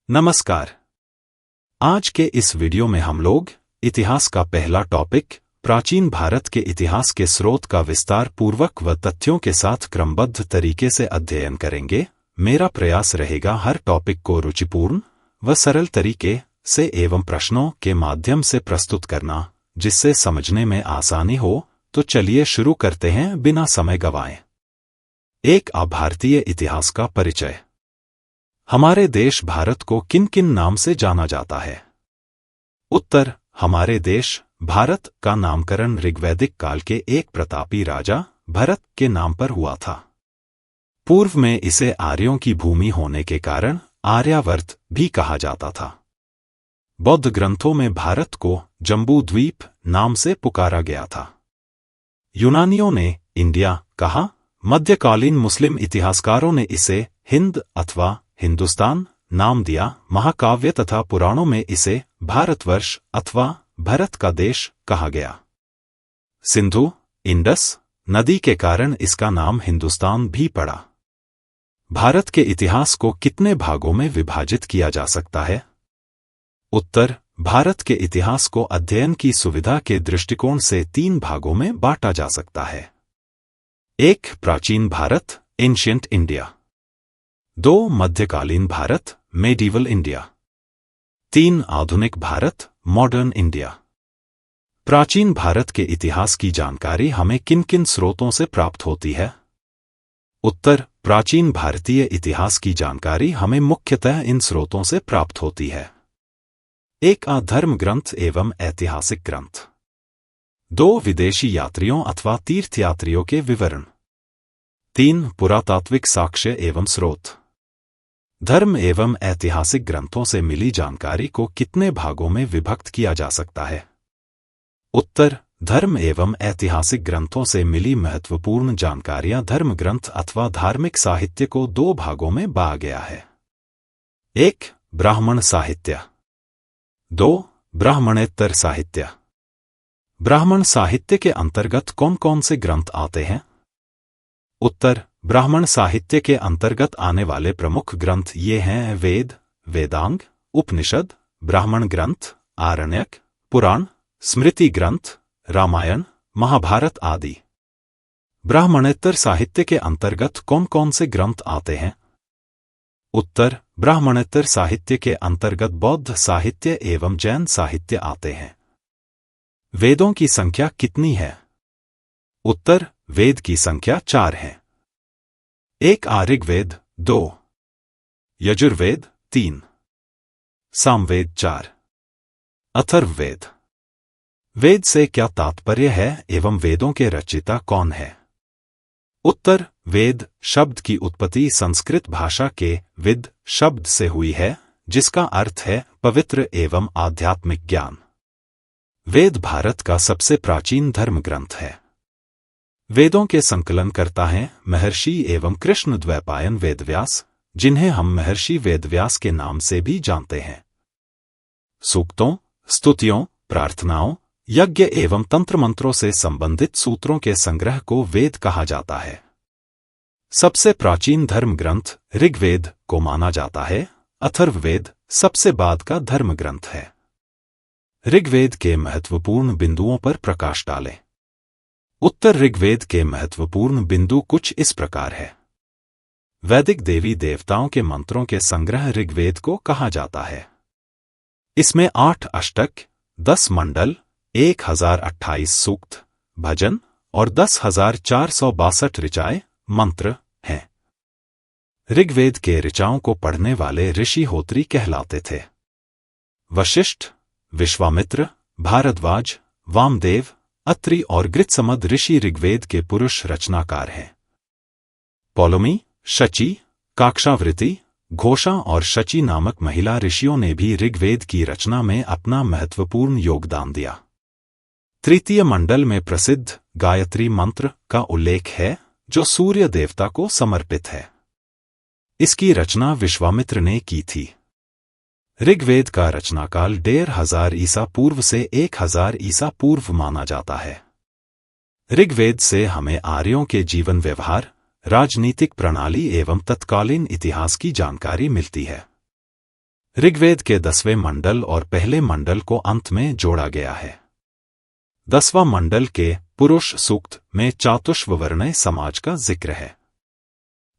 नमस्कार। आज के इस वीडियो में हम लोग इतिहास का पहला टॉपिक प्राचीन भारत के इतिहास के स्रोत का विस्तार पूर्वक व तथ्यों के साथ क्रमबद्ध तरीके से अध्ययन करेंगे। मेरा प्रयास रहेगा हर टॉपिक को रुचिपूर्ण व सरल तरीके से एवं प्रश्नों के माध्यम से प्रस्तुत करना, जिससे समझने में आसानी हो। तो चलिए शुरू करते हैं बिना समय गंवाए। एक भारतीय इतिहास का परिचय। हमारे देश भारत को किन किन नाम से जाना जाता है? उत्तर, हमारे देश भारत का नामकरण ऋग्वैदिक काल के एक प्रतापी राजा भरत के नाम पर हुआ था। पूर्व में इसे आर्यों की भूमि होने के कारण आर्यावर्त भी कहा जाता था। बौद्ध ग्रंथों में भारत को जम्बू द्वीप नाम से पुकारा गया था। यूनानियों ने इंडिया कहा। मध्यकालीन मुस्लिम इतिहासकारों ने इसे हिंद अथवा हिंदुस्तान नाम दिया। महाकाव्य तथा पुराणों में इसे भारतवर्ष अथवा भरत का देश कहा गया। सिंधु इंडस नदी के कारण इसका नाम हिंदुस्तान भी पड़ा। भारत के इतिहास को कितने भागों में विभाजित किया जा सकता है? उत्तर, भारत के इतिहास को अध्ययन की सुविधा के दृष्टिकोण से 3 भागों में बांटा जा सकता है। 1. प्राचीन भारत एंशिएंट इंडिया। 2. मध्यकालीन भारत मेडिवल इंडिया। 3. आधुनिक भारत मॉडर्न इंडिया। प्राचीन भारत के इतिहास की जानकारी हमें किन किन स्रोतों से प्राप्त होती है? उत्तर, प्राचीन भारतीय इतिहास की जानकारी हमें मुख्यतः इन स्रोतों से प्राप्त होती है। 1. धर्म ग्रंथ एवं ऐतिहासिक ग्रंथ। 2. विदेशी यात्रियों अथवा तीर्थयात्रियों के विवरण। 3. पुरातात्विक साक्ष्य एवं स्रोत। धर्म एवं ऐतिहासिक ग्रंथों से मिली जानकारी को कितने भागों में विभक्त किया जा सकता है? उत्तर, धर्म एवं ऐतिहासिक ग्रंथों से मिली महत्वपूर्ण जानकारियां धर्म ग्रंथ अथवा धार्मिक साहित्य को 2 भागों में बांटा गया है। 1. ब्राह्मण साहित्य। 2. ब्राह्मणेतर साहित्य। ब्राह्मण साहित्य के अंतर्गत कौन कौन से ग्रंथ आते हैं? उत्तर, ब्राह्मण साहित्य के अंतर्गत आने वाले प्रमुख ग्रंथ ये हैं: वेद, वेदांग, उपनिषद, ब्राह्मण ग्रंथ, आरण्यक, पुराण, स्मृति ग्रंथ, रामायण, महाभारत आदि। ब्राह्मणेतर साहित्य के अंतर्गत कौन कौन से ग्रंथ आते हैं? उत्तर, ब्राह्मणेतर साहित्य के अंतर्गत बौद्ध साहित्य एवं जैन साहित्य आते हैं। वेदों की संख्या कितनी है? उत्तर, वेद की संख्या 4 है। 1. ऋग्वेद, 2. यजुर्वेद, 3. सामवेद, 4. अथर्ववेद। वेद से क्या तात्पर्य है एवं वेदों के रचयिता कौन है? उत्तर, वेद शब्द की उत्पत्ति संस्कृत भाषा के विद शब्द से हुई है, जिसका अर्थ है पवित्र एवं आध्यात्मिक ज्ञान। वेद भारत का सबसे प्राचीन धर्म ग्रंथ है। वेदों के संकलनकर्ता हैं महर्षि एवं कृष्णद्वैपायन वेदव्यास, जिन्हें हम महर्षि वेदव्यास के नाम से भी जानते हैं। सूक्तों, स्तुतियों, प्रार्थनाओं, यज्ञ एवं तंत्र मंत्रों से संबंधित सूत्रों के संग्रह को वेद कहा जाता है। सबसे प्राचीन धर्म ग्रंथ ऋग्वेद को माना जाता है। अथर्ववेद सबसे बाद का धर्म ग्रंथ है। ऋग्वेद के महत्वपूर्ण बिंदुओं पर प्रकाश डालें। उत्तर, ऋग्वेद के महत्वपूर्ण बिंदु कुछ इस प्रकार है। वैदिक देवी देवताओं के मंत्रों के संग्रह ऋग्वेद को कहा जाता है। इसमें 8 अष्टक, 10 मंडल, 1028 सूक्त, भजन और 10,462 ऋचाएं मंत्र हैं। ऋग्वेद के ऋचाओं को पढ़ने वाले ऋषि होत्री कहलाते थे। वशिष्ठ, विश्वामित्र, भारद्वाज, वामदेव, अत्रि और गृत्समद ऋषि ऋग्वेद के पुरुष रचनाकार हैं। पौलोमी, शची, काक्षावृति, घोषा और शची नामक महिला ऋषियों ने भी ऋग्वेद की रचना में अपना महत्वपूर्ण योगदान दिया। तृतीय मंडल में प्रसिद्ध गायत्री मंत्र का उल्लेख है, जो सूर्य देवता को समर्पित है। इसकी रचना विश्वामित्र ने की थी। ऋग्वेद का रचनाकाल 1500 ईसा पूर्व से 1000 ईसा पूर्व माना जाता है। ऋग्वेद से हमें आर्यों के जीवन व्यवहार, राजनीतिक प्रणाली एवं तत्कालीन इतिहास की जानकारी मिलती है। ऋग्वेद के 10वें मंडल और पहले मंडल को अंत में जोड़ा गया है। 10वां मंडल के पुरुष सूक्त में चातुष्ववर्णीय समाज का जिक्र है।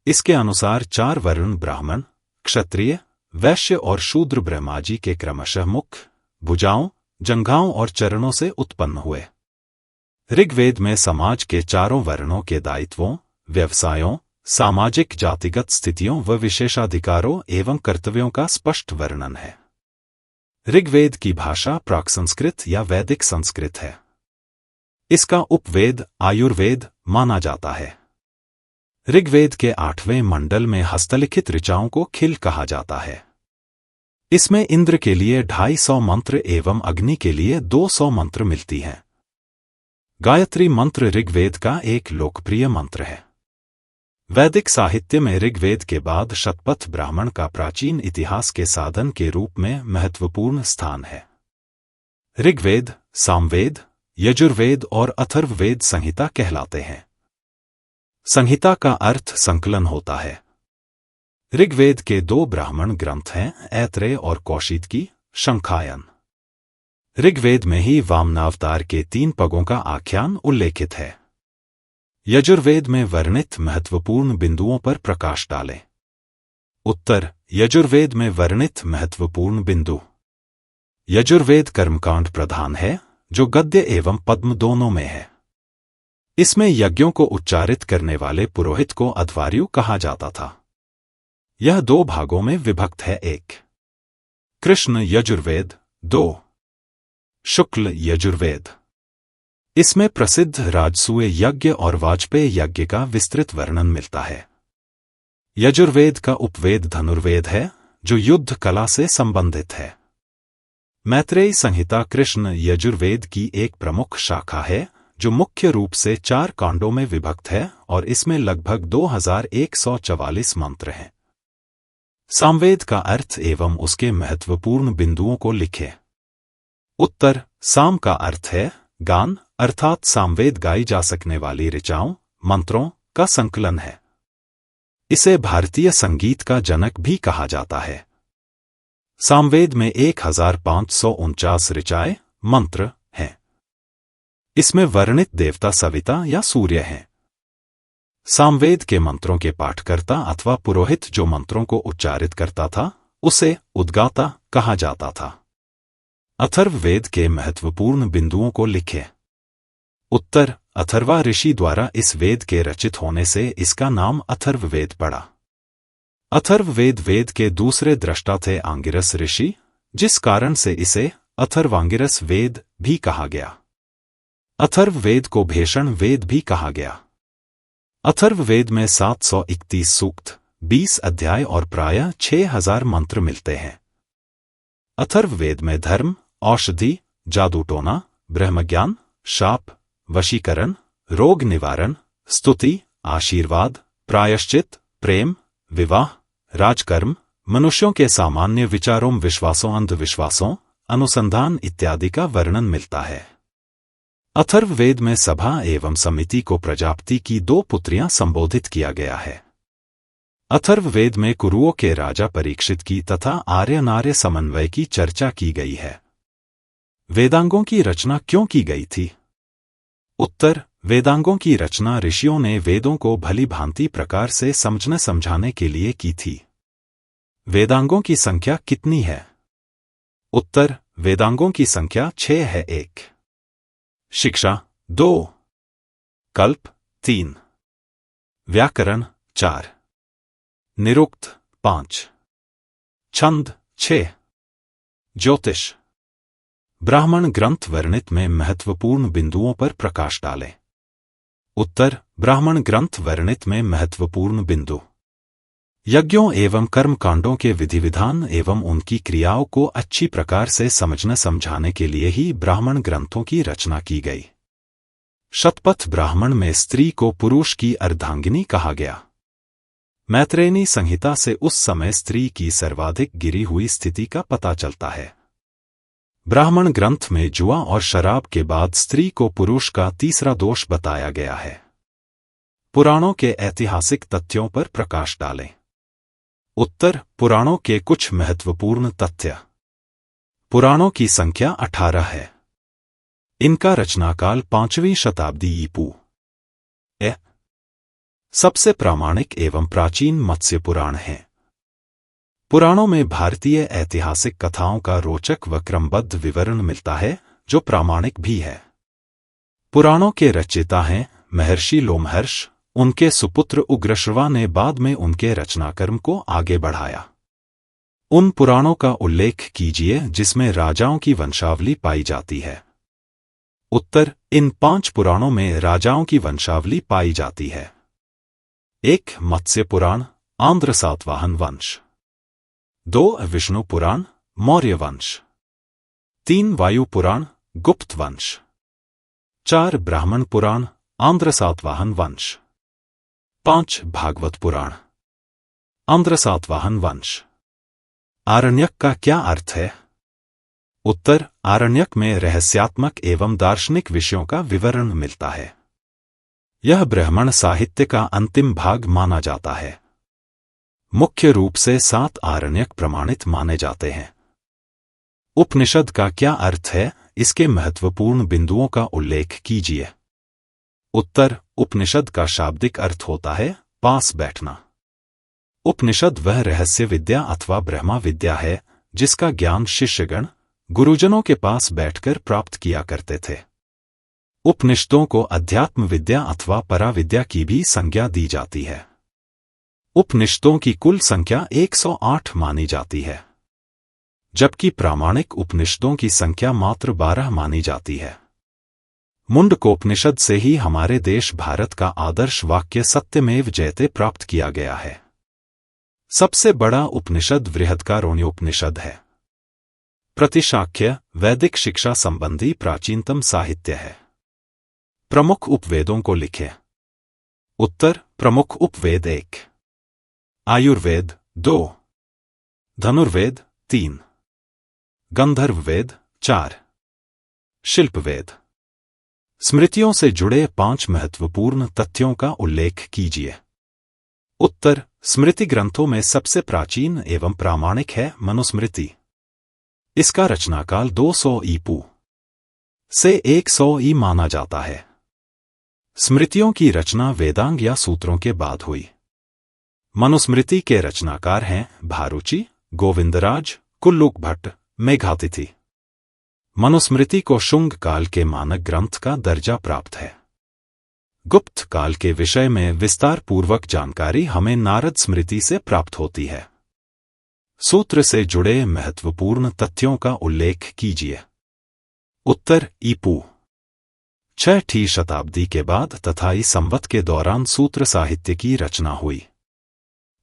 इसके अनुसार 4 वर्ण ब्राह्मण, क्षत्रिय, वैश्य और शूद्र ब्रह्मा जी के क्रमशः मुख, भुजाओं, जंघाओं और चरणों से उत्पन्न हुए। ऋग्वेद में समाज के चारों वर्णों के दायित्वों, व्यवसायों, सामाजिक जातिगत स्थितियों व विशेषाधिकारों एवं कर्तव्यों का स्पष्ट वर्णन है। ऋग्वेद की भाषा प्राक संस्कृत या वैदिक संस्कृत है। इसका उपवेद आयुर्वेद माना जाता है। ऋग्वेद के 8वें मंडल में हस्तलिखित ऋचाओं को खिल कहा जाता है। इसमें इंद्र के लिए 250 मंत्र एवं अग्नि के लिए 200 मंत्र मिलती हैं। गायत्री मंत्र ऋग्वेद का एक लोकप्रिय मंत्र है। वैदिक साहित्य में ऋग्वेद के बाद शतपथ ब्राह्मण का प्राचीन इतिहास के साधन के रूप में महत्वपूर्ण स्थान है। ऋग्वेद, सामवेद, यजुर्वेद और अथर्ववेद संहिता कहलाते हैं। संहिता का अर्थ संकलन होता है। ऋग्वेद के 2 ब्राह्मण ग्रंथ हैं, ऐत्रेय और कौशिकी, शंखायन। ऋग्वेद में ही वामनावतार के 3 पगों का आख्यान उल्लेखित है। यजुर्वेद में वर्णित महत्वपूर्ण बिंदुओं पर प्रकाश डालें। उत्तर: यजुर्वेद में वर्णित महत्वपूर्ण बिंदु। यजुर्वेद कर्मकांड प्रधान है, जो गद्य एवं पद्म दोनों में है। इसमें यज्ञों को उच्चारित करने वाले पुरोहित को अध्वर्यु कहा जाता था। यह 2 भागों में विभक्त है। 1. कृष्ण यजुर्वेद, 2. शुक्ल यजुर्वेद। इसमें प्रसिद्ध राजसूय यज्ञ और वाजपेय यज्ञ का विस्तृत वर्णन मिलता है। यजुर्वेद का उपवेद धनुर्वेद है, जो युद्ध कला से संबंधित है। मैत्रेयी संहिता कृष्ण यजुर्वेद की एक प्रमुख शाखा है, जो मुख्य रूप से 4 कांडों में विभक्त है और इसमें लगभग 2144 मंत्र हैं। सामवेद का अर्थ एवं उसके महत्वपूर्ण बिंदुओं को लिखें। उत्तर: साम का अर्थ है गान, अर्थात सामवेद गाई जा सकने वाली ऋचाओं, मंत्रों का संकलन है। इसे भारतीय संगीत का जनक भी कहा जाता है। सामवेद में 1549 ऋचाएं, मंत्र हैं। इसमें वर्णित देवता सविता या सूर्य हैं। सामवेद के मंत्रों के पाठकर्ता अथवा पुरोहित जो मंत्रों को उच्चारित करता था, उसे उद्गाता कहा जाता था। अथर्ववेद के महत्वपूर्ण बिंदुओं को लिखें। उत्तर: अथर्वा ऋषि द्वारा इस वेद के रचित होने से इसका नाम अथर्ववेद पड़ा। अथर्ववेद वेद के दूसरे दृष्टा थे आंगिरस ऋषि, जिस कारण से इसे अथर्वांगिरस वेद भी कहा गया। अथर्ववेद को भेषण वेद भी कहा गया। अथर्ववेद में 731 सूक्त, 20 अध्याय और प्रायः 6000 मंत्र मिलते हैं। अथर्ववेद में धर्म, औषधि, जादूटोना, ब्रह्मज्ञान, शाप, वशीकरण, रोग निवारण, स्तुति, आशीर्वाद, प्रायश्चित, प्रेम, विवाह, राजकर्म, मनुष्यों के सामान्य विचारों, विश्वासों, अंधविश्वासों, अनुसंधान इत्यादि का वर्णन मिलता है। अथर्ववेद में सभा एवं समिति को प्रजापति की 2 पुत्रियां संबोधित किया गया है। अथर्ववेद में कुरुओं के राजा परीक्षित की तथा आर्य-नार्य समन्वय की चर्चा की गई है। वेदांगों की रचना क्यों की गई थी? उत्तर: वेदांगों की रचना ऋषियों ने वेदों को भली भांति प्रकार से समझने समझाने के लिए की थी। वेदांगों की संख्या कितनी है? उत्तर: वेदांगों की संख्या 6 है। 1. शिक्षा 2. कल्प 3. व्याकरण 4. निरुक्त 5. छंद 6. ज्योतिष। ब्राह्मण ग्रंथ वर्णित में महत्वपूर्ण बिंदुओं पर प्रकाश डालें। उत्तर: ब्राह्मण ग्रंथ वर्णित में महत्वपूर्ण बिंदु। यज्ञों एवं कर्मकांडों के विधि विधान एवं उनकी क्रियाओं को अच्छी प्रकार से समझने समझाने के लिए ही ब्राह्मण ग्रंथों की रचना की गई। शतपथ ब्राह्मण में स्त्री को पुरुष की अर्धांगिनी कहा गया। मैत्रेयी संहिता से उस समय स्त्री की सर्वाधिक गिरी हुई स्थिति का पता चलता है। ब्राह्मण ग्रंथ में जुआ और शराब के बाद स्त्री को पुरुष का तीसरा दोष बताया गया है। पुराणों के ऐतिहासिक तथ्यों पर प्रकाश डालें। उत्तर, पुराणों के कुछ महत्वपूर्ण तथ्य। पुराणों की संख्या 18 है। इनका रचनाकाल 5वीं शताब्दी ईपू ए। सबसे प्रामाणिक एवं प्राचीन मत्स्य पुराण है। पुराणों में भारतीय ऐतिहासिक कथाओं का रोचक व क्रमबद्ध विवरण मिलता है, जो प्रामाणिक भी है। पुराणों के रचयिता हैं महर्षि लोमहर्ष। उनके सुपुत्र उग्रश्रवा ने बाद में उनके रचनाक्रम को आगे बढ़ाया। उन पुराणों का उल्लेख कीजिए जिसमें राजाओं की वंशावली पाई जाती है। उत्तर, इन 5 पुराणों में राजाओं की वंशावली पाई जाती है। 1. मत्स्य पुराण, आंध्र सातवाहन वंश। 2. विष्णु पुराण, मौर्य वंश। 3. वायु पुराण, गुप्त वंश। 4. ब्राह्मण पुराण, आंध्र सातवाहन वंश। 5. भागवत पुराण, आंध्र सातवाहन वंश। आरण्यक का क्या अर्थ है? उत्तर, आरण्यक में रहस्यात्मक एवं दार्शनिक विषयों का विवरण मिलता है। यह ब्राह्मण साहित्य का अंतिम भाग माना जाता है। मुख्य रूप से 7 आरण्यक प्रमाणित माने जाते हैं। उपनिषद का क्या अर्थ है? इसके महत्वपूर्ण बिंदुओं का उल्लेख कीजिए। उत्तर, उपनिषद का शाब्दिक अर्थ होता है पास बैठना। उपनिषद वह रहस्य विद्या अथवा ब्रह्मा विद्या है जिसका ज्ञान शिष्यगण गुरुजनों के पास बैठकर प्राप्त किया करते थे। उपनिषदों को अध्यात्म विद्या अथवा पराविद्या की भी संज्ञा दी जाती है। उपनिषदों की कुल संख्या 108 मानी जाती है, जबकि प्रामाणिक उपनिषदों की संख्या मात्र 12 मानी जाती है। मुंडकोपनिषद से ही हमारे देश भारत का आदर्श वाक्य सत्यमेव जयते प्राप्त किया गया है। सबसे बड़ा उपनिषद बृहदारण्योपनिषद है। प्रतिशाख्य वैदिक शिक्षा संबंधी प्राचीनतम साहित्य है। प्रमुख उपवेदों को लिखें। उत्तर, प्रमुख उपवेद 1, आयुर्वेद 2, धनुर्वेद 3, गंधर्ववेद 4, शिल्पवेद। स्मृतियों से जुड़े 5 महत्वपूर्ण तथ्यों का उल्लेख कीजिए। उत्तर, स्मृति ग्रंथों में सबसे प्राचीन एवं प्रामाणिक है मनुस्मृति। इसका रचनाकाल 200 ईपू से 100 ई माना जाता है। स्मृतियों की रचना वेदांग या सूत्रों के बाद हुई। मनुस्मृति के रचनाकार हैं भारुचि, गोविंदराज, कुल्लूक भट्ट, मेघातिथि। मनुस्मृति को शुंग काल के मानक ग्रंथ का दर्जा प्राप्त है। गुप्त काल के विषय में विस्तार पूर्वक जानकारी हमें नारद स्मृति से प्राप्त होती है। सूत्र से जुड़े महत्वपूर्ण तथ्यों का उल्लेख कीजिए। उत्तर, ईपू 6ठी शताब्दी के बाद तथा ई संवत के दौरान सूत्र साहित्य की रचना हुई।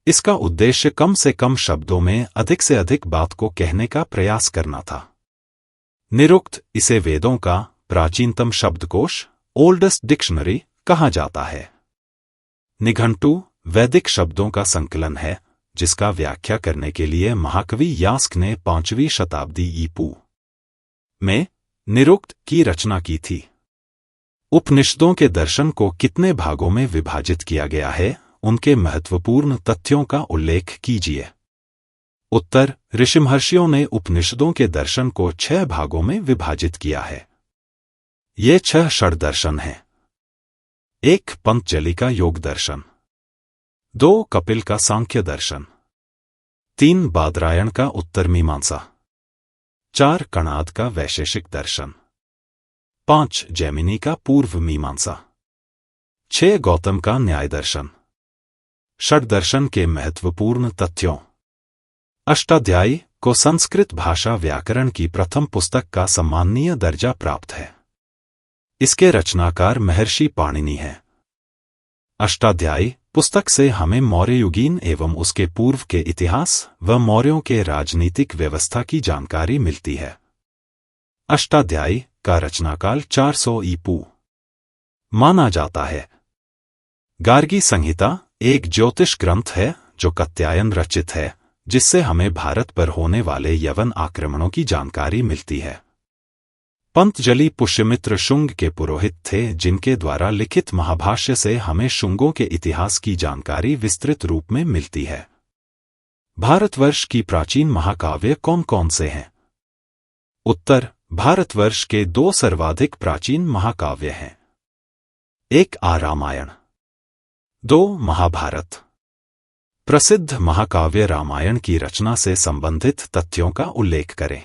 इसका उद्देश्य कम से कम शब्दों में अधिक से अधिक बात को कहने का प्रयास करना था। निरुक्त इसे वेदों का प्राचीनतम शब्दकोश, ओल्डेस्ट डिक्शनरी कहा जाता है। निघंटु वैदिक शब्दों का संकलन है, जिसका व्याख्या करने के लिए महाकवि यास्क ने 5वीं शताब्दी ईपू में निरुक्त की रचना की थी। उपनिषदों के दर्शन को कितने भागों में विभाजित किया गया है, उनके महत्वपूर्ण तथ्यों का उल्लेख कीजिए। उत्तर, ऋषिमहर्षियों ने उपनिषदों के दर्शन को 6 भागों में विभाजित किया है। ये 6 षड्दर्शन हैं। 1. पंतजलि का योग दर्शन। 2. कपिल का सांख्य दर्शन। 3. बादरायण का उत्तर मीमांसा। 4. कणाद का वैशेषिक दर्शन। 5. जैमिनी का पूर्व मीमांसा। 6. गौतम का न्याय दर्शन। षड्दर्शन के महत्वपूर्ण तथ्यों। अष्टाध्यायी को संस्कृत भाषा व्याकरण की प्रथम पुस्तक का सम्माननीय दर्जा प्राप्त है। इसके रचनाकार महर्षि पाणिनि हैं। अष्टाध्यायी पुस्तक से हमें मौर्ययुगीन एवं उसके पूर्व के इतिहास व मौर्यों के राजनीतिक व्यवस्था की जानकारी मिलती है। अष्टाध्यायी का रचनाकाल 400 ईपू माना जाता है। गार्गी संहिता एक ज्योतिष ग्रंथ है जो कात्यायन रचित है, जिससे हमें भारत पर होने वाले यवन आक्रमणों की जानकारी मिलती है। पंतजलि पुष्यमित्र शुंग के पुरोहित थे, जिनके द्वारा लिखित महाभाष्य से हमें शुंगों के इतिहास की जानकारी विस्तृत रूप में मिलती है। भारतवर्ष की प्राचीन महाकाव्य कौन कौन से हैं? उत्तर, भारतवर्ष के 2 सर्वाधिक प्राचीन महाकाव्य हैं। 1 रामायण, 2 महाभारत। प्रसिद्ध महाकाव्य रामायण की रचना से संबंधित तथ्यों का उल्लेख करें।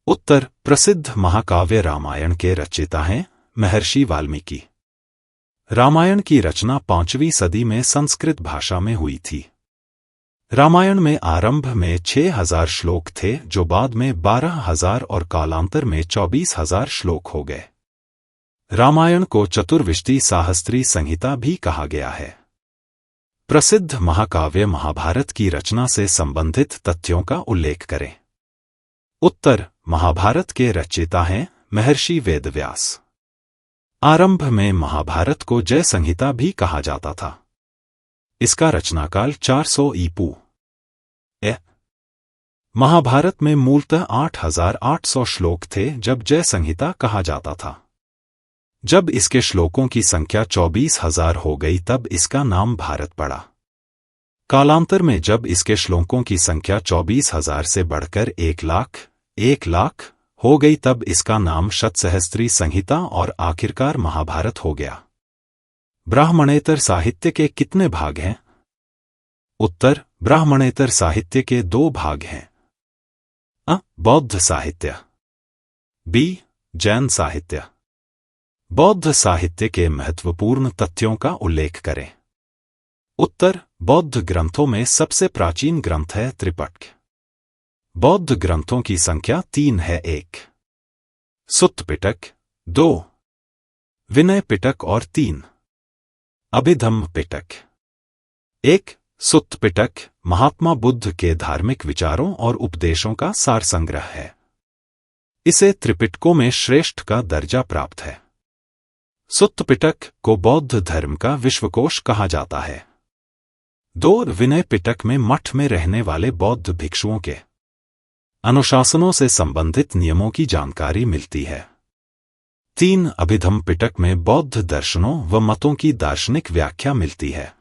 उत्तर, प्रसिद्ध महाकाव्य रामायण के रचयिता हैं महर्षि वाल्मीकि। रामायण की रचना 5वीं सदी में संस्कृत भाषा में हुई थी। रामायण में आरंभ में 6000 श्लोक थे, जो बाद में 12000 और कालांतर में 24000 श्लोक हो गए। रामायण को चतुर्विशति साहस्त्री संहिता भी कहा गया है। प्रसिद्ध महाकाव्य महाभारत की रचना से संबंधित तथ्यों का उल्लेख करें। उत्तर, महाभारत के रचयिता हैं महर्षि वेदव्यास। आरंभ में महाभारत को जय संहिता भी कहा जाता था। इसका रचनाकाल 400 ईपू ए। महाभारत में मूलतः 8800 श्लोक थे, जब जय संहिता कहा जाता था। जब इसके श्लोकों की संख्या 24000 हो गई, तब इसका नाम भारत पड़ा। कालांतर में जब इसके श्लोकों की संख्या 24000 से बढ़कर 1 लाख हो गई, तब इसका नाम शतसहस्त्री संहिता और आखिरकार महाभारत हो गया। ब्राह्मणेतर साहित्य के कितने भाग हैं? उत्तर, ब्राह्मणेतर साहित्य के 2 भाग हैं। अ. बौद्ध साहित्य, बी. जैन साहित्य। बौद्ध साहित्य के महत्वपूर्ण तथ्यों का उल्लेख करें। उत्तर, बौद्ध ग्रंथों में सबसे प्राचीन ग्रंथ है त्रिपिटक। बौद्ध ग्रंथों की संख्या 3 है। 1 सुत्त पिटक, 2 विनय पिटक और 3 अभिधम्म पिटक। 1 सुत्त पिटक महात्मा बुद्ध के धार्मिक विचारों और उपदेशों का सार संग्रह है। इसे त्रिपिटकों में श्रेष्ठ का दर्जा प्राप्त है। सुत्त पिटक को बौद्ध धर्म का विश्वकोश कहा जाता है। 2 विनय पिटक में मठ में रहने वाले बौद्ध भिक्षुओं के अनुशासनों से संबंधित नियमों की जानकारी मिलती है। 3 अभिधम्म पिटक में बौद्ध दर्शनों व मतों की दार्शनिक व्याख्या मिलती है।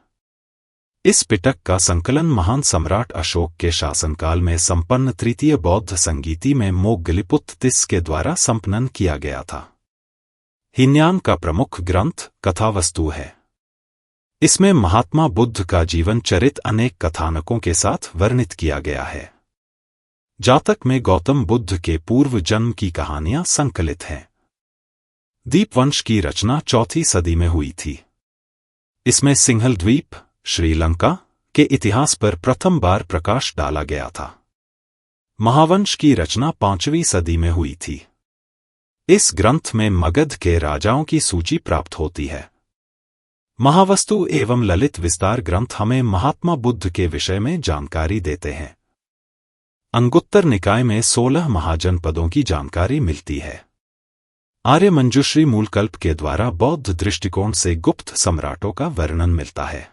इस पिटक का संकलन महान सम्राट अशोक के शासनकाल में संपन्न तृतीय बौद्ध संगीति में मोग्गलिपुत्त के द्वारा संपन्न किया गया था। हीनयान का प्रमुख ग्रंथ कथावस्तु है। इसमें महात्मा बुद्ध का जीवन चरित अनेक कथानकों के साथ वर्णित किया गया है। जातक में गौतम बुद्ध के पूर्व जन्म की कहानियां संकलित हैं। दीपवंश की रचना 4वीं सदी में हुई थी। इसमें सिंहल द्वीप, श्रीलंका के इतिहास पर प्रथम बार प्रकाश डाला गया था। महावंश की रचना 5वीं सदी में हुई थी। इस ग्रंथ में मगध के राजाओं की सूची प्राप्त होती है। महावस्तु एवं ललित विस्तार ग्रंथ हमें महात्मा बुद्ध के विषय में जानकारी देते हैं। अंगुत्तर निकाय में 16 महाजनपदों की जानकारी मिलती है। आर्य मंजुश्री मूलकल्प के द्वारा बौद्ध दृष्टिकोण से गुप्त सम्राटों का वर्णन मिलता है।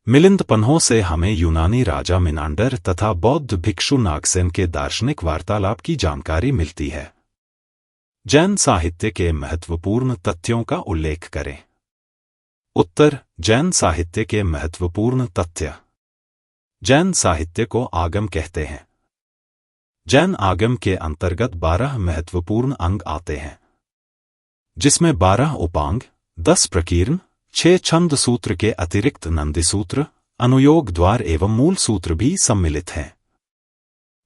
मिलिंद पन्हों से हमें यूनानी राजा मिनांडर तथा बौद्ध भिक्षु नागसेन के दार्शनिक वार्तालाप की जानकारी मिलती है। जैन साहित्य के महत्वपूर्ण तथ्यों का उल्लेख करें। उत्तर, जैन साहित्य के महत्वपूर्ण तथ्य। जैन साहित्य को आगम कहते हैं। जैन आगम के अंतर्गत 12 महत्वपूर्ण अंग आते हैं, जिसमें 12 उपांग, 10 प्रकीर्ण, 6 छंद सूत्र के अतिरिक्त नंदी सूत्र, अनुयोग द्वार एवं मूल सूत्र भी सम्मिलित हैं।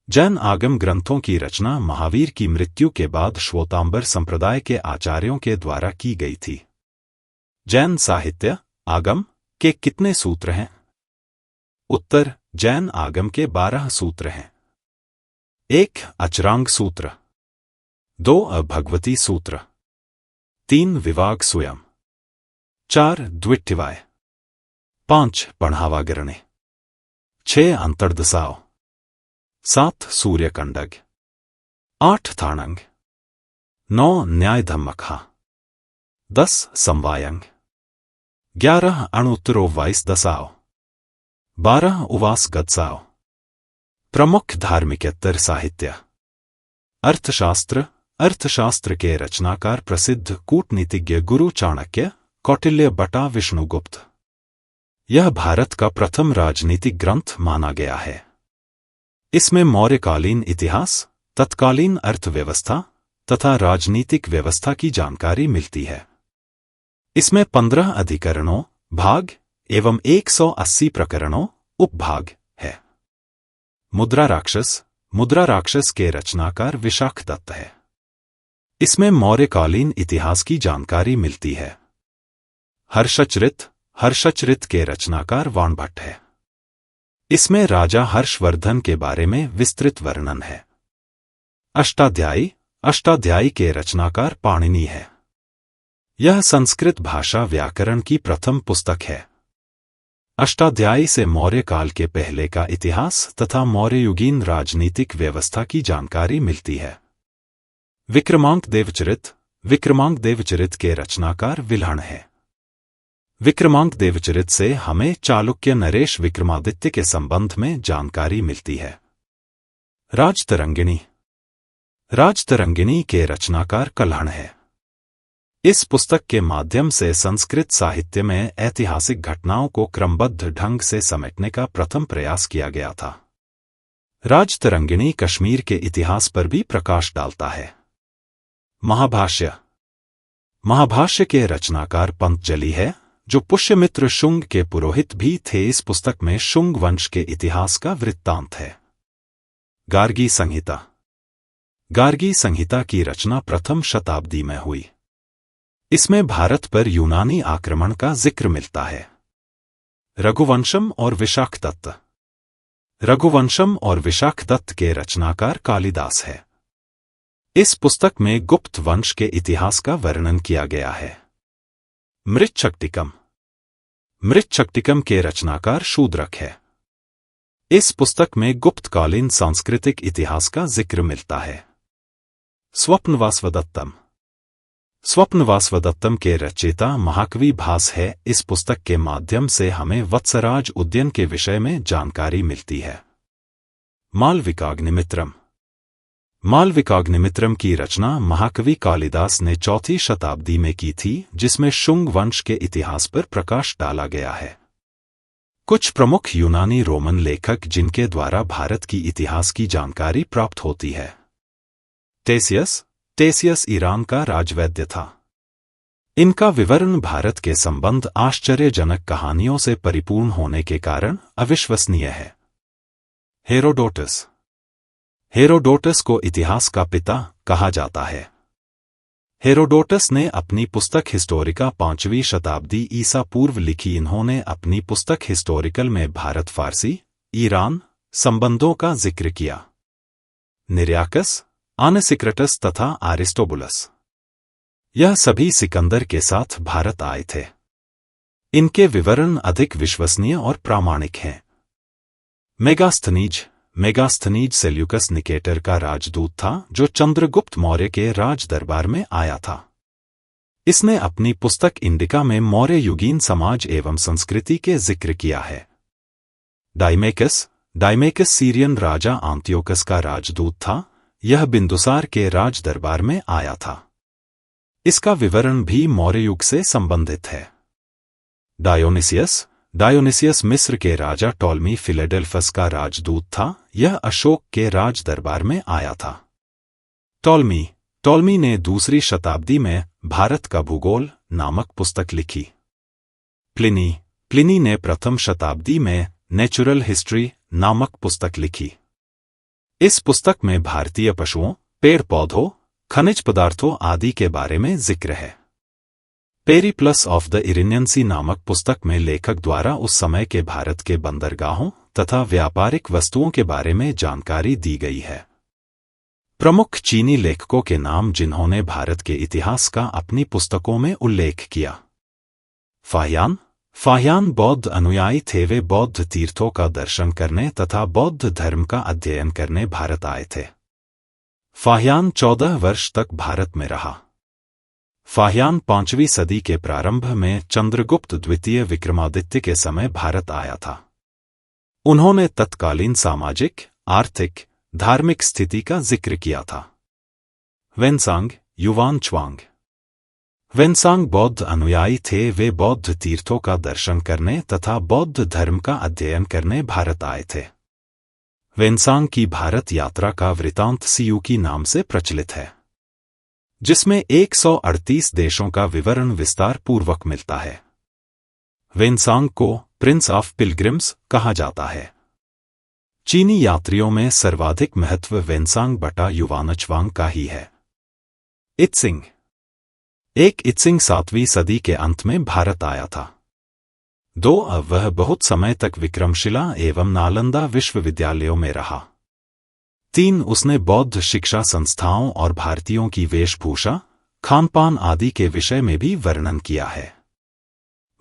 जैन आगम ग्रंथों की रचना महावीर की मृत्यु के बाद श्वेतांबर संप्रदाय के आचार्यों के द्वारा की गई थी। जैन साहित्य आगम के कितने सूत्र हैं? उत्तर, जैन आगम के 12 सूत्र हैं। 1 अचरांग सूत्र, 2 भगवती सूत्र, 3 विवाग स्वयं, 4 द्विटिवाय, 5 पढ़ावागरणे, 6 अंतर्दसाव, 7 सूर्यकंडग, 8 थाणंग, 9 न्याय धम्मखा, 10 संवायंग, 11 अणुत्तरोवाइस दसाव, 12 उवास गदसाव। प्रमुख धार्मिकेतर साहित्य। अर्थशास्त्र। अर्थशास्त्र के रचनाकार प्रसिद्ध कूटनीतिज्ञ गुरु चाणक्य, कौटिल्य बटा विष्णुगुप्त। यह भारत का प्रथम राजनीतिक ग्रंथ माना गया है। इसमें मौर्यकालीन इतिहास, तत्कालीन अर्थव्यवस्था तथा राजनीतिक व्यवस्था की जानकारी मिलती है। इसमें 15 अधिकरणों, भाग एवं 180 प्रकरणों, उपभाग है। मुद्रा राक्षस के रचनाकार विशाख दत्त है। इसमें मौर्यकालीन इतिहास की जानकारी मिलती है। हर्षचरित के रचनाकार वाणभट्ट है। इसमें राजा हर्षवर्धन के बारे में विस्तृत वर्णन है। अष्टाध्यायी के रचनाकार पाणिनि है। यह संस्कृत भाषा व्याकरण की प्रथम पुस्तक है। अष्टाध्यायी से मौर्य काल के पहले का इतिहास तथा मौर्ययुगीन राजनीतिक व्यवस्था की जानकारी मिलती है। विक्रमांक देवचरित के रचनाकार विल्हण है। विक्रमांक देवचरित से हमें चालुक्य नरेश विक्रमादित्य के संबंध में जानकारी मिलती है। राजतरंगिणी के रचनाकार कल्हण है। इस पुस्तक के माध्यम से संस्कृत साहित्य में ऐतिहासिक घटनाओं को क्रमबद्ध ढंग से समेटने का प्रथम प्रयास किया गया था। राजतरंगिणी कश्मीर के इतिहास पर भी प्रकाश डालता है। महाभाष्य के रचनाकार पंतजलि है, जो पुष्यमित्र शुंग के पुरोहित भी थे। इस पुस्तक में शुंग वंश के इतिहास का वृत्तांत है। गार्गी संहिता की रचना प्रथम शताब्दी में हुई। इसमें भारत पर यूनानी आक्रमण का जिक्र मिलता है। रघुवंशम और विशाख दत्त के रचनाकार कालिदास है। इस पुस्तक में गुप्त वंश के इतिहास का वर्णन किया गया है। मृच्छकटिकम के रचनाकार शूद्रक है। इस पुस्तक में गुप्तकालीन सांस्कृतिक इतिहास का जिक्र मिलता है। स्वप्नवासवदत्तम के रचयिता महाकवि भास है। इस पुस्तक के माध्यम से हमें वत्सराज उद्यान के विषय में जानकारी मिलती है। मालविकाग्निमित्रम की रचना महाकवि कालिदास ने 4वीं शताब्दी में की थी, जिसमें शुंग वंश के इतिहास पर प्रकाश डाला गया है। कुछ प्रमुख यूनानी रोमन लेखक जिनके द्वारा भारत की इतिहास की जानकारी प्राप्त होती है। टेसियस ईरान का राजवैद्य था। इनका विवरण भारत के संबंध आश्चर्यजनक कहानियों से परिपूर्ण होने के कारण अविश्वसनीय है। हेरोडोटस को इतिहास का पिता कहा जाता है। हेरोडोटस ने अपनी पुस्तक हिस्टोरिका 5वीं शताब्दी ईसा पूर्व लिखी। इन्होंने अपनी पुस्तक हिस्टोरिकल में भारत फारसी ईरान संबंधों का जिक्र किया। निरयाकस, आनेसिक्रेटस तथा आरिस्टोबुलस, यह सभी सिकंदर के साथ भारत आए थे। इनके विवरण अधिक विश्वसनीय और प्रामाणिक हैं। मेगास्थनीज सेल्यूकस निकेटर का राजदूत था, जो चंद्रगुप्त मौर्य के राज दरबार में आया था। इसने अपनी पुस्तक इंडिका में मौर्य युगीन समाज एवं संस्कृति के जिक्र किया है। डाइमेकस सीरियन राजा आंतियोकस का राजदूत था। यह बिंदुसार के राज दरबार में आया था। इसका विवरण भी मौर्य युग से संबंधित है। डायोनिसियस मिस्र के राजा टॉलमी फिलेडेल्फस का राजदूत था। यह अशोक के राज दरबार में आया था। टॉलमी ने 2री शताब्दी में भारत का भूगोल नामक पुस्तक लिखी। प्लिनी ने प्रथम शताब्दी में नेचुरल हिस्ट्री नामक पुस्तक लिखी। इस पुस्तक में भारतीय पशुओं, पेड़ पौधों, खनिज पदार्थों आदि के बारे में जिक्र है। पेरिप्लस ऑफ द इरिनियन सी नामक पुस्तक में लेखक द्वारा उस समय के भारत के बंदरगाहों तथा व्यापारिक वस्तुओं के बारे में जानकारी दी गई है। प्रमुख चीनी लेखकों के नाम जिन्होंने भारत के इतिहास का अपनी पुस्तकों में उल्लेख किया। फाहियान बौद्ध अनुयायी थे। वे बौद्ध तीर्थों का दर्शन करने तथा बौद्ध धर्म का अध्ययन करने भारत आए थे। फाहियान 14 वर्ष तक भारत में रहा। फाहियान 5वीं सदी के प्रारंभ में चंद्रगुप्त द्वितीय विक्रमादित्य के समय भारत आया था। उन्होंने तत्कालीन सामाजिक, आर्थिक, धार्मिक स्थिति का जिक्र किया था। वेनसांग, युवान च्वांग, वेनसांग बौद्ध अनुयायी थे। वे बौद्ध तीर्थों का दर्शन करने तथा बौद्ध धर्म का अध्ययन करने भारत आए थे। वेनसांग की भारत यात्रा का वृतांत सियूकी नाम से प्रचलित है, जिसमें 138 देशों का विवरण विस्तार पूर्वक मिलता है। वेनसांग को प्रिंस ऑफ पिलग्रिम्स कहा जाता है। चीनी यात्रियों में सर्वाधिक महत्व वेनसांग बटा युवानचवांग का ही है। इत्सिंग इत्सिंग 7वीं सदी के अंत में भारत आया था। वह बहुत समय तक विक्रमशिला एवं नालंदा विश्वविद्यालयों में रहा। 3 उसने बौद्ध शिक्षा संस्थाओं और भारतीयों की वेशभूषा, खानपान आदि के विषय में भी वर्णन किया है।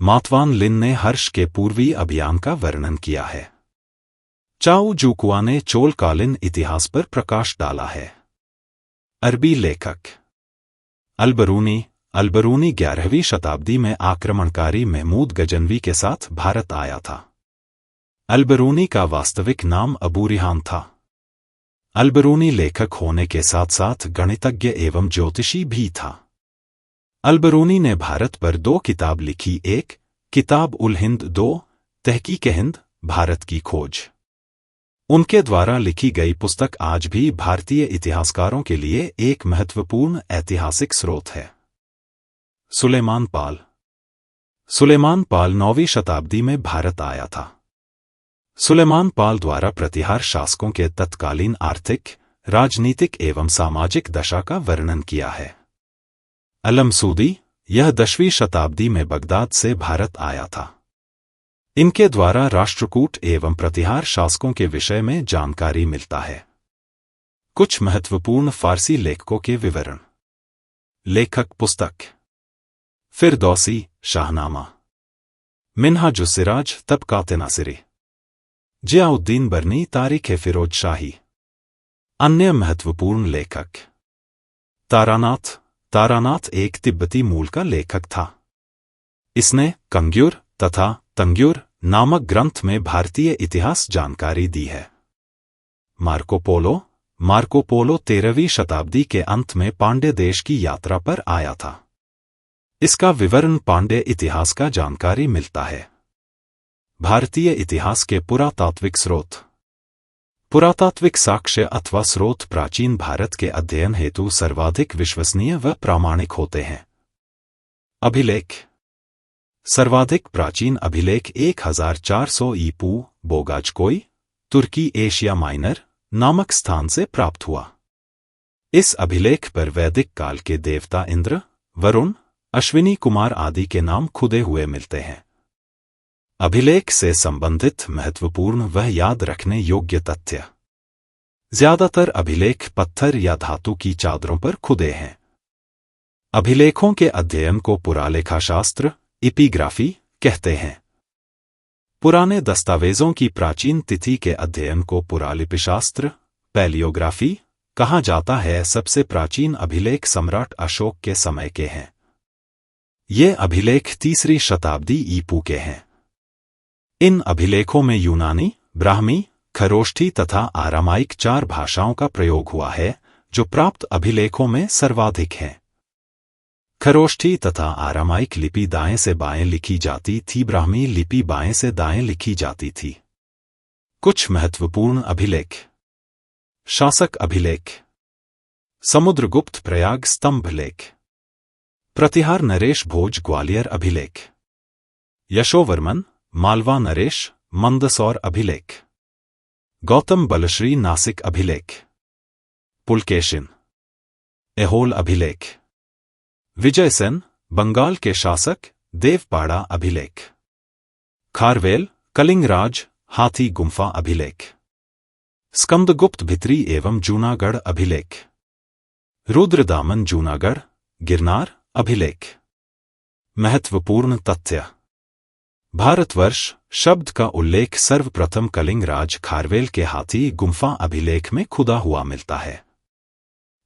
मातवान लिन ने हर्ष के पूर्वी अभियान का वर्णन किया है। चाओ जुकुआ ने चोलकालीन इतिहास पर प्रकाश डाला है। अरबी लेखक अलबरूनी 11वीं शताब्दी में आक्रमणकारी महमूद गजनवी के साथ भारत आया था। अलबरूनी का वास्तविक नाम अबू रिहान था। अलबरूनी लेखक होने के साथ साथ गणितज्ञ एवं ज्योतिषी भी था। अलबरूनी ने भारत पर 2 किताब लिखी। 1 किताब उल हिंद, 2 तहकीक-ए-हिंद, भारत की खोज। उनके द्वारा लिखी गई पुस्तक आज भी भारतीय इतिहासकारों के लिए एक महत्वपूर्ण ऐतिहासिक स्रोत है। सुलेमान पाल 9वीं शताब्दी में भारत आया था। सुलेमान पाल द्वारा प्रतिहार शासकों के तत्कालीन आर्थिक, राजनीतिक एवं सामाजिक दशा का वर्णन किया है। अलमसूदी, यह 10वीं शताब्दी में बगदाद से भारत आया था। इनके द्वारा राष्ट्रकूट एवं प्रतिहार शासकों के विषय में जानकारी मिलता है। कुछ महत्वपूर्ण फारसी लेखकों के विवरण। लेखक पुस्तक फिरदौसी, शाहनामा, मिन्हाजुस्सिराज, तबकात नासिरी, जियाउद्दीन बरनी, तारीख फिरोज शाही। अन्य महत्वपूर्ण लेखक तारानाथ एक तिब्बती मूल का लेखक था। इसने कंग्यूर तथा तंग्यूर नामक ग्रंथ में भारतीय इतिहास जानकारी दी है। मार्को पोलो 13वीं शताब्दी के अंत में पांड्य देश की यात्रा पर आया था। इसका विवरण पांड्य इतिहास का जानकारी मिलता है। भारतीय इतिहास के पुरातात्विक स्रोत। पुरातात्विक साक्ष्य अथवा स्रोत प्राचीन भारत के अध्ययन हेतु सर्वाधिक विश्वसनीय व प्रामाणिक होते हैं। अभिलेख। सर्वाधिक प्राचीन अभिलेख 1400 ईपू बोगाजकोई, तुर्की एशिया माइनर नामक स्थान से प्राप्त हुआ। इस अभिलेख पर वैदिक काल के देवता इंद्र, वरुण, अश्विनी कुमार आदि के नाम खुदे हुए मिलते हैं। अभिलेख से संबंधित महत्वपूर्ण व याद रखने योग्य तथ्य। ज्यादातर अभिलेख पत्थर या धातु की चादरों पर खुदे हैं। अभिलेखों के अध्ययन को पुरालेखाशास्त्र, एपिग्राफी कहते हैं। पुराने दस्तावेजों की प्राचीन तिथि के अध्ययन को पुरालिपिशास्त्र, पैलियोग्राफी कहा जाता है। सबसे प्राचीन अभिलेख सम्राट अशोक के समय के हैं। ये अभिलेख 3री शताब्दी ईपू के हैं। इन अभिलेखों में यूनानी, ब्राह्मी, खरोष्ठी तथा आरामाइक 4 भाषाओं का प्रयोग हुआ है, जो प्राप्त अभिलेखों में सर्वाधिक हैं। खरोष्ठी तथा आरामाइक लिपि दाएं से बाएं लिखी जाती थी, ब्राह्मी लिपि बाएं से दाएं लिखी जाती थी। कुछ महत्वपूर्ण अभिलेख। शासक अभिलेख। समुद्रगुप्त प्रयाग स्तंभ लेख। प्रतिहार नरेश भोज ग्वालियर अभिलेख। यशोवर्मन मालवा नरेश मंदसौर अभिलेख। गौतम बलश्री नासिक अभिलेख। पुलकेशिन ऐहोल अभिलेख। विजयसेन बंगाल के शासक देवपाड़ा अभिलेख। खारवेल कलिंगराज हाथी गुम्फा अभिलेख। स्कंदगुप्त भित्री एवं जूनागढ़ अभिलेख। रुद्रदामन जूनागढ़ गिरनार अभिलेख। महत्वपूर्ण तथ्य। भारतवर्ष शब्द का उल्लेख सर्वप्रथम कलिंगराज खारवेल के हाथी गुम्फा अभिलेख में खुदा हुआ मिलता है।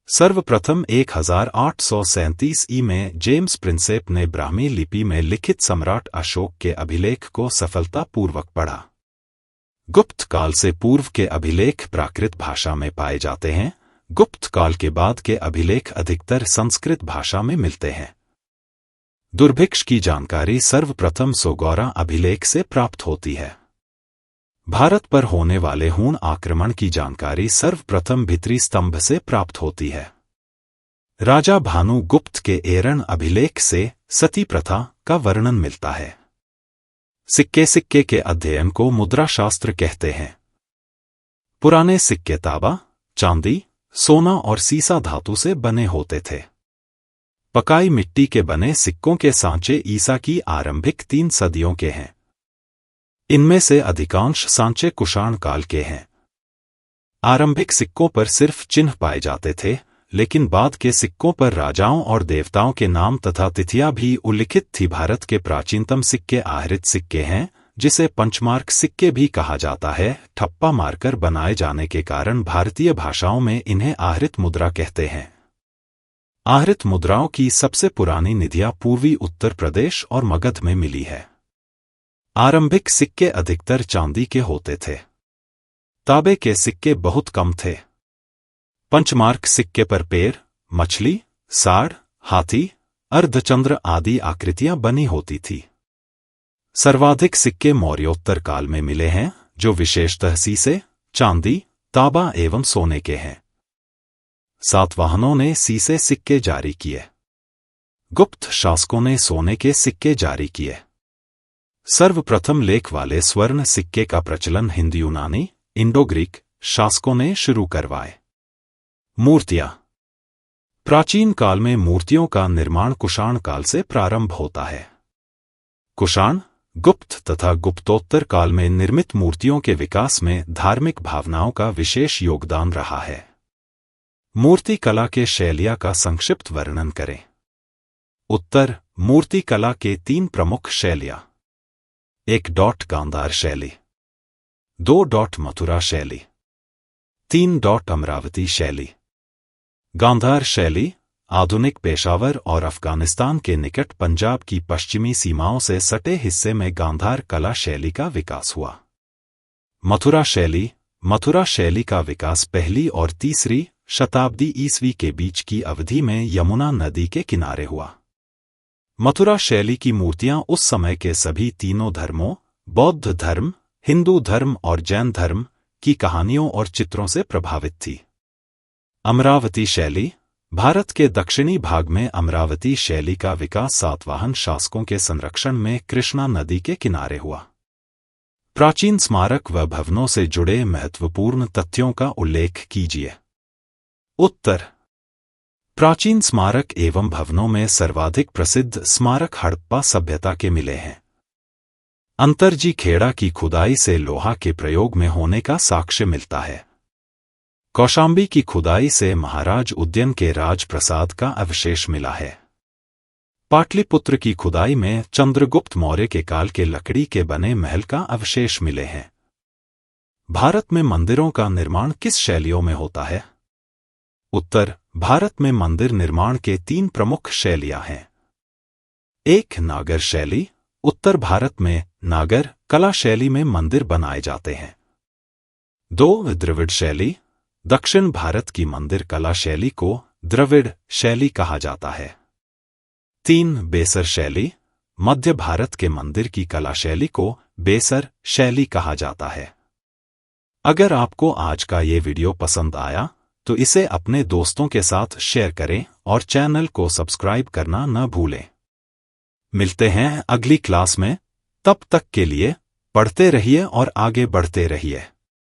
सर्वप्रथम 1837 ई में जेम्स प्रिंसेप ने ब्राह्मी लिपि में लिखित सम्राट अशोक के अभिलेख को सफलतापूर्वक पढ़ा। गुप्त काल से पूर्व के अभिलेख प्राकृत भाषा में पाए जाते हैं। गुप्त काल के बाद के अभिलेख अधिकतर संस्कृत भाषा में मिलते हैं। दुर्भिक्ष की जानकारी सर्वप्रथम सोगौरा अभिलेख से प्राप्त होती है। भारत पर होने वाले हूण आक्रमण की जानकारी सर्वप्रथम भित्री स्तंभ से प्राप्त होती है। राजा भानु गुप्त के एरण अभिलेख से सती प्रथा का वर्णन मिलता है। सिक्के के अध्ययन को मुद्रा शास्त्र कहते हैं। पुराने सिक्के तांबा, चांदी, सोना और सीसा धातु से बने होते थे। पकाई मिट्टी के बने सिक्कों के सांचे ईसा की आरंभिक 3 सदियों के हैं। इनमें से अधिकांश सांचे कुषाण काल के हैं। आरंभिक सिक्कों पर सिर्फ चिन्ह पाए जाते थे, लेकिन बाद के सिक्कों पर राजाओं और देवताओं के नाम तथा तिथियां भी उल्लिखित थी। भारत के प्राचीनतम सिक्के आहरित सिक्के हैं, जिसे पंचमार्क सिक्के भी कहा जाता है। ठप्पा मारकर बनाए जाने के कारण भारतीय भाषाओं में इन्हें आहरित मुद्रा कहते हैं। आहरित मुद्राओं की सबसे पुरानी निधियां पूर्वी उत्तर प्रदेश और मगध में मिली है। आरंभिक सिक्के अधिकतर चांदी के होते थे। तांबे के सिक्के बहुत कम थे। पंचमार्क सिक्के पर पेड़, मछली, साड़, हाथी, अर्धचंद्र आदि आकृतियां बनी होती थी। सर्वाधिक सिक्के मौर्योत्तर काल में मिले हैं, जो विशेषतः सीसे, चांदी, तांबा एवं सोने के हैं। सातवाहनों ने सीसे सिक्के जारी किए। गुप्त शासकों ने सोने के सिक्के जारी किए। सर्वप्रथम लेख वाले स्वर्ण सिक्के का प्रचलन हिंद यूनानी, इंडो-ग्रीक शासकों ने शुरू करवाए। मूर्तियां। प्राचीन काल में मूर्तियों का निर्माण कुषाण काल से प्रारंभ होता है। कुषाण, गुप्त तथा गुप्तोत्तर काल में निर्मित मूर्तियों के विकास में धार्मिक भावनाओं का विशेष योगदान रहा है। मूर्ति कला के शैलियाँ का संक्षिप्त वर्णन करें। उत्तर मूर्ति कला के 3 प्रमुख शैलियाँ। 1. गांधार शैली, 2. मथुरा शैली, 3. अमरावती शैली। गांधार शैली आधुनिक पेशावर और अफगानिस्तान के निकट पंजाब की पश्चिमी सीमाओं से सटे हिस्से में गांधार कला शैली का विकास हुआ। मथुरा शैली का विकास पहली और तीसरी शताब्दी ईस्वी के बीच की अवधि में यमुना नदी के किनारे हुआ। मथुरा शैली की मूर्तियां उस समय के सभी तीनों धर्मों, बौद्ध धर्म, हिंदू धर्म और जैन धर्म की कहानियों और चित्रों से प्रभावित थी। अमरावती शैली। भारत के दक्षिणी भाग में अमरावती शैली का विकास सातवाहन शासकों के संरक्षण में कृष्णा नदी के किनारे हुआ। प्राचीन स्मारक व भवनों से जुड़े महत्वपूर्ण तथ्यों का उल्लेख कीजिए। उत्तर प्राचीन स्मारक एवं भवनों में सर्वाधिक प्रसिद्ध स्मारक हड़प्पा सभ्यता के मिले हैं। अंतरजी खेड़ा की खुदाई से लोहा के प्रयोग में होने का साक्ष्य मिलता है। कौशांबी की खुदाई से महाराज उद्यन के राजप्रसाद का अवशेष मिला है। पाटलिपुत्र की खुदाई में चंद्रगुप्त मौर्य के काल के लकड़ी के बने महल का अवशेष मिले हैं। भारत में मंदिरों का निर्माण किस शैलियों में होता है? उत्तर भारत में मंदिर निर्माण के 3 प्रमुख शैलियां हैं। 1. नागर शैली। उत्तर भारत में नागर कला शैली में मंदिर बनाए जाते हैं। 2. द्रविड़ शैली। दक्षिण भारत की मंदिर कला शैली को द्रविड़ शैली कहा जाता है। 3. बेसर शैली। मध्य भारत के मंदिर की कला शैली को बेसर शैली कहा जाता है। अगर आपको आज का ये वीडियो पसंद आया तो इसे अपने दोस्तों के साथ शेयर करें और चैनल को सब्सक्राइब करना न भूलें। मिलते हैं अगली क्लास में, तब तक के लिए पढ़ते रहिए और आगे बढ़ते रहिए।